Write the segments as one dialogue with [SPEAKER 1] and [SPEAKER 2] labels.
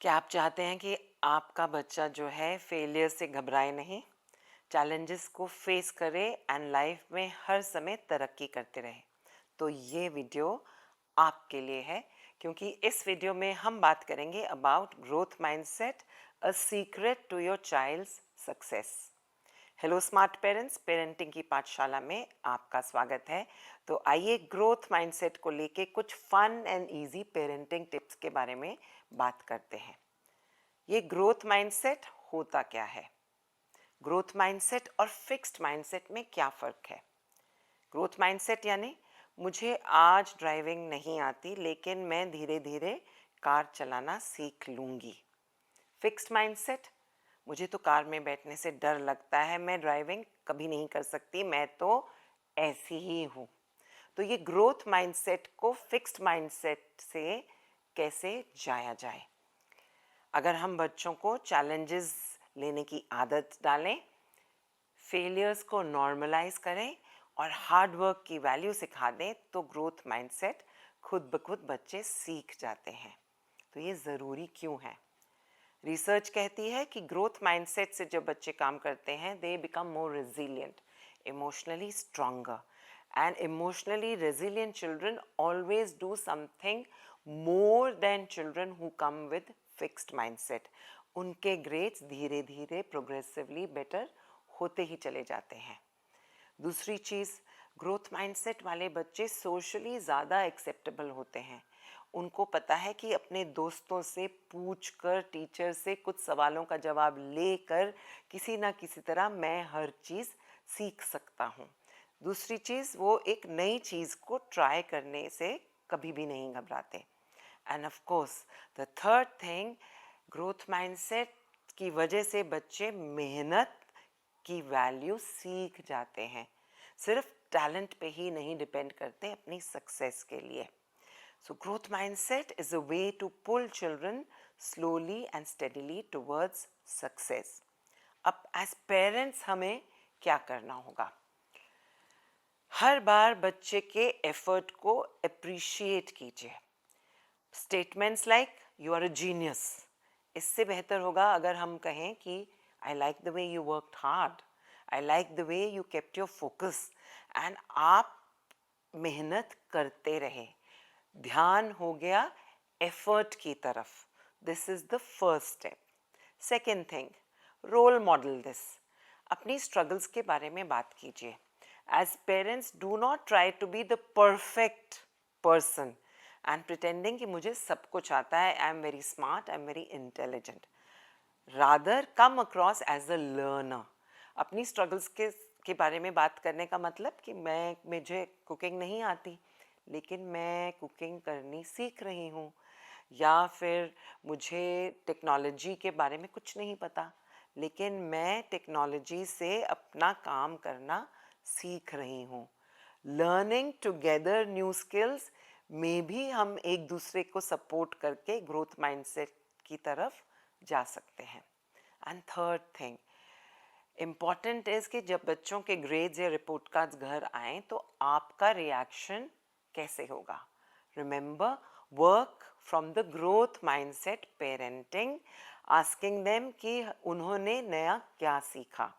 [SPEAKER 1] क्या आप चाहते हैं कि आपका बच्चा जो है फेलियर से घबराए नहीं, चैलेंजेस को फेस करे एंड लाइफ में हर समय तरक्की करते रहे? तो ये वीडियो आपके लिए है, क्योंकि इस वीडियो में हम बात करेंगे about growth mindset, a secret to your child's success. Hello smart parents, parenting की पाठशाला में आपका स्वागत है। तो आइए ग्रोथ माइंडसेट को लेके कुछ fun and easy parenting tips के बारे में बात करते हैं। ये ग्रोथ माइंडसेट होता क्या है? ग्रोथ माइंडसेट और फिक्स्ड माइंडसेट में क्या फ़र्क है? ग्रोथ माइंडसेट यानी मुझे आज ड्राइविंग नहीं आती, लेकिन मैं धीरे धीरे कार चलाना सीख लूँगी। फिक्स्ड माइंडसेट, मुझे तो कार में बैठने से डर लगता है, मैं ड्राइविंग कभी नहीं कर सकती, मैं तो ऐसी ही हूँ। तो ये ग्रोथ माइंडसेट को फिक्स्ड माइंडसेट से कैसे जाया जाए? अगर हम बच्चों को चैलेंजेस लेने की आदत डालें, फेलियर्स को नॉर्मलाइज करें और हार्ड वर्क की वैल्यू सिखा दें, तो ग्रोथ माइंडसेट खुद ब खुद बच्चे सीख जाते हैं। तो ये ज़रूरी क्यों है? रिसर्च कहती है कि ग्रोथ माइंडसेट से जब बच्चे काम करते हैं, they become more resilient, emotionally stronger, and emotionally resilient children always do something more than children who come with fixed mindset. उनके ग्रेड्स धीरे धीरे प्रोग्रेसिवली बेटर होते ही चले जाते हैं। दूसरी चीज़, ग्रोथ माइंडसेट वाले बच्चे सोशली ज़्यादा एक्सेप्टेबल होते हैं। उनको पता है कि अपने दोस्तों से पूछकर, टीचर से कुछ सवालों का जवाब लेकर किसी ना किसी तरह मैं हर चीज़ सीख सकता हूँ। दूसरी चीज़, वो एक नई चीज़ को ट्राई करने से कभी भी नहीं घबराते। End of course the third thing, growth mindset की वजह से बच्चे मेहनत की वैल्यू सीख जाते हैं, सिर्फ टैलेंट पे ही नहीं डिपेंड करते अपनी सक्सेस के लिए। So growth mindset is a way to pull children slowly and steadily towards success. अब एज पेरेंट्स हमें क्या करना होगा? हर बार बच्चे के एफर्ट को अप्रिशिएट कीजिए। Statements like you are a genius, इससे बेहतर होगा अगर हम कहें कि I like the way you worked hard, I like the way you kept your focus, and आप मेहनत करते रहे। ध्यान हो गया एफर्ट की तरफ। This is the first step. Second thing, role model this. अपनी स्ट्रगल्स के बारे में बात कीजिए। As parents, do not try to be the perfect person and pretending कि मुझे सब कुछ आता है, I am very smart, I am very intelligent. Rather come across as a learner. अपनी स्ट्रगल्स के बारे में बात करने का मतलब कि मुझे कुकिंग नहीं आती, लेकिन मैं कुकिंग करनी सीख रही हूँ, या फिर मुझे टेक्नोलॉजी के बारे में कुछ नहीं पता, लेकिन मैं टेक्नोलॉजी से अपना काम करना सीख रही हूँ। लर्निंग टुगेदर न्यू स्किल्स में भी हम एक दूसरे को सपोर्ट करके ग्रोथ माइंडसेट की तरफ जा सकते हैं। And third thing important is कि जब बच्चों के ग्रेड्स या रिपोर्ट कार्ड्स घर आएँ, तो आपका रिएक्शन कैसे होगा? Remember, work from the growth mindset parenting, asking them कि उन्होंने नया क्या सीखा।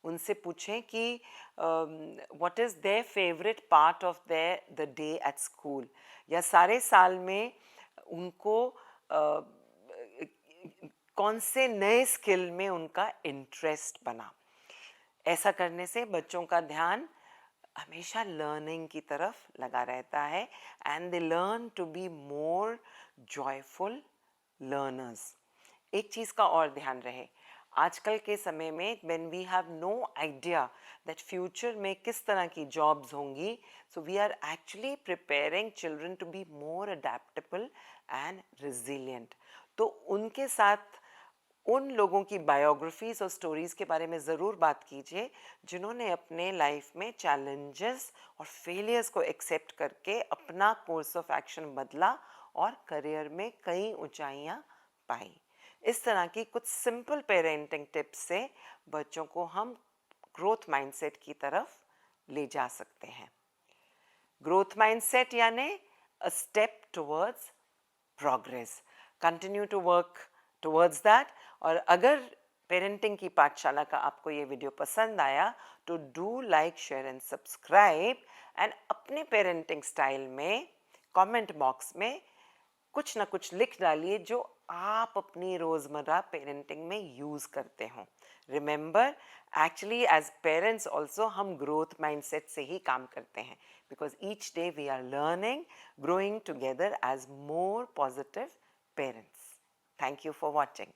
[SPEAKER 1] उनसे पूछें कि what is their favourite part of their the day at school, या सारे साल में उनको कौन से नए स्किल में उनका इंटरेस्ट बना। ऐसा करने से बच्चों का ध्यान हमेशा लर्निंग की तरफ लगा रहता है, and they learn to be more joyful learners. एक चीज़ का और ध्यान रहे, आजकल के समय में when we have no idea that future में किस तरह की जॉब्स होंगी, so we are actually preparing children to be more adaptable and resilient. तो उनके साथ उन लोगों की बायोग्राफीज और स्टोरीज के बारे में ज़रूर बात कीजिए जिन्होंने अपने लाइफ में चैलेंजेस और फेलियर्स को एक्सेप्ट करके अपना कोर्स ऑफ एक्शन बदला और करियर में कई ऊंचाइयां पाई। इस तरह की कुछ सिंपल पेरेंटिंग टिप्स से बच्चों को हम ग्रोथ माइंडसेट की तरफ ले जा सकते हैं। ग्रोथ माइंडसेट यानी a step towards progress. Continue to work towards that. और अगर पेरेंटिंग की पाठशाला का आपको ये वीडियो पसंद आया तो do like, share and subscribe, and अपने पेरेंटिंग स्टाइल में कमेंट बॉक्स में कुछ ना कुछ लिख डालिए जो आप अपनी रोज़मर्रा पेरेंटिंग में यूज़ करते हो। Remember, actually as parents also हम ग्रोथ माइंडसेट से ही काम करते हैं, because each day we are learning, growing together as more positive parents. Thank you for watching.